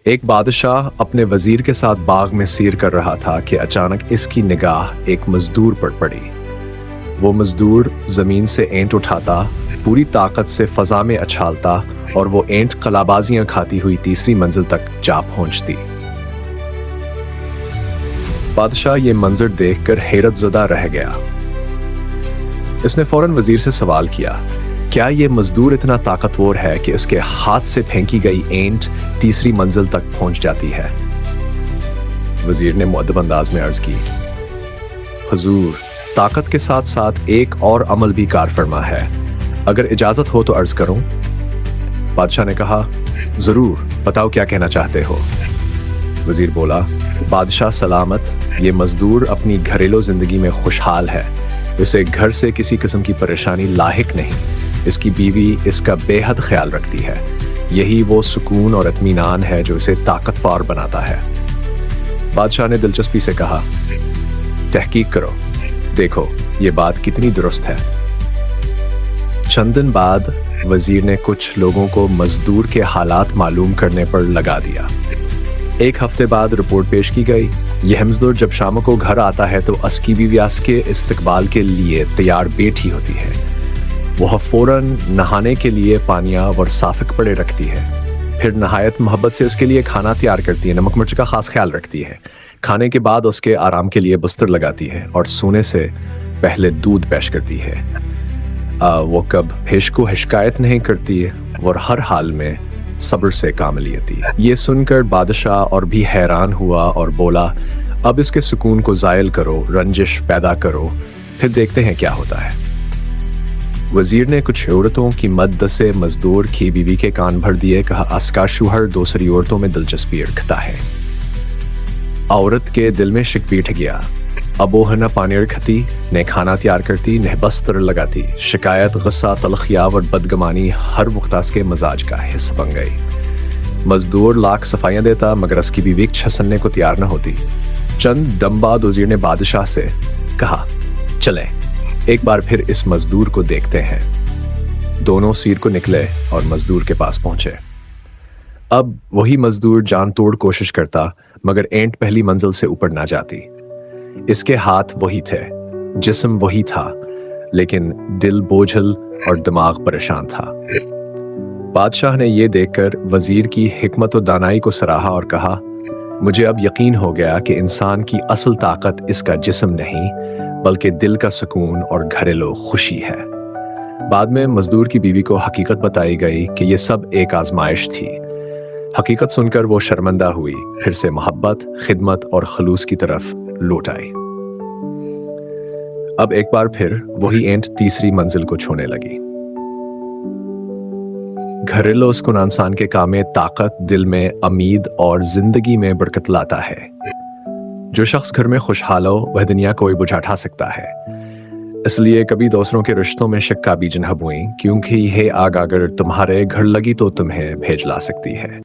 ایک بادشاہ اپنے وزیر کے ساتھ باغ میں سیر کر رہا تھا کہ اچانک اس کی نگاہ ایک مزدور پر پڑی۔ وہ مزدور زمین سے اینٹ اٹھاتا، پوری طاقت سے فضا میں اچھالتا اور وہ اینٹ قلابازیاں کھاتی ہوئی تیسری منزل تک جا پہنچتی۔ بادشاہ یہ منظر دیکھ کر حیرت زدہ رہ گیا۔ اس نے فوراً وزیر سے سوال کیا، کیا یہ مزدور اتنا طاقتور ہے کہ اس کے ہاتھ سے پھینکی گئی اینٹ تیسری منزل تک پہنچ جاتی ہے؟ وزیر نے مؤدب انداز میں عرض کی، حضور، طاقت کے ساتھ ساتھ ایک اور عمل بھی کار فرما ہے، اگر اجازت ہو تو عرض کروں؟ بادشاہ نے کہا، ضرور، بتاؤ کیا کہنا چاہتے ہو؟ وزیر بولا، بادشاہ سلامت، یہ مزدور اپنی گھریلو زندگی میں خوشحال ہے، اسے گھر سے کسی قسم کی پریشانی لاحق نہیں، اس کی بیوی اس کا بے حد خیال رکھتی ہے، یہی وہ سکون اور اطمینان ہے جو اسے طاقتور بناتا ہے۔ بادشاہ نے دلچسپی سے کہا، تحقیق کرو، دیکھو یہ بات کتنی درست ہے۔ چند دن بعد وزیر نے کچھ لوگوں کو مزدور کے حالات معلوم کرنے پر لگا دیا۔ ایک ہفتے بعد رپورٹ پیش کی گئی۔ یہ مزدور جب شام کو گھر آتا ہے تو اس کی بیوی اس کے استقبال کے لیے تیار بیٹھی ہوتی ہے۔ وہ فوراً نہانے کے لیے پانیاں اور صافق پڑے رکھتی ہے، پھر نہایت محبت سے اس کے لیے کھانا تیار کرتی ہے، نمک مرچ کا خاص خیال رکھتی ہے۔ کھانے کے بعد اس کے آرام کے لیے بستر لگاتی ہے اور سونے سے پہلے دودھ پیش کرتی ہے۔ وہ کب ہشکو ہشکایت نہیں کرتی اور ہر حال میں صبر سے کام لیتی۔ یہ سن کر بادشاہ اور بھی حیران ہوا اور بولا، اب اس کے سکون کو زائل کرو، رنجش پیدا کرو، پھر دیکھتے ہیں کیا ہوتا ہے۔ وزیر نے کچھ عورتوں کی مدد سے مزدور کی بیوی کے کان بھر دیے، کہا، اس کا شوہر دوسری عورتوں میں دلچسپی رکھتا ہے۔ عورت کے دل میں شک بیٹھ گیا۔ اب وہ نہ پانی رکھتی، نہ کھانا تیار کرتی، نہ بستر لگاتی۔ شکایت، غصہ، تلخیاں اور بدگمانی ہر وقت اس کے مزاج کا حصہ بن گئی۔ مزدور لاکھ صفائیاں دیتا مگر اس کی بیوی چھسلنے کو تیار نہ ہوتی۔ چند دم بعد وزیر نے بادشاہ سے کہا، چلیں ایک بار پھر اس مزدور کو دیکھتے ہیں۔ دونوں سیر کو نکلے اور مزدور کے پاس پہنچے۔ اب وہی مزدور جان توڑ کوشش کرتا مگر اینٹ پہلی منزل سے اوپر نہ جاتی۔ اس کے ہاتھ وہی تھے، جسم وہی تھا، لیکن دل بوجھل اور دماغ پریشان تھا۔ بادشاہ نے یہ دیکھ کر وزیر کی حکمت و دانائی کو سراہا اور کہا، مجھے اب یقین ہو گیا کہ انسان کی اصل طاقت اس کا جسم نہیں بلکہ دل کا سکون اور گھریلو خوشی ہے۔ بعد میں مزدور کی بیوی کو حقیقت بتائی گئی کہ یہ سب ایک آزمائش تھی۔ حقیقت سن کر وہ شرمندہ ہوئی، پھر سے محبت، خدمت اور خلوص کی طرف لوٹ آئی۔ اب ایک بار پھر وہی اینٹ تیسری منزل کو چھونے لگی۔ گھریلو سکون انسان کے کام میں طاقت، دل میں امید اور زندگی میں برکت لاتا ہے۔ جو شخص گھر میں خوشحال ہو وہ دنیا کوئی بجھا ٹھا سکتا ہے۔ اس لیے کبھی دوسروں کے رشتوں میں شک کا بیج نہ بوئیں، کیونکہ یہ آگ اگر تمہارے گھر لگی تو تمہیں بھیج لا سکتی ہے۔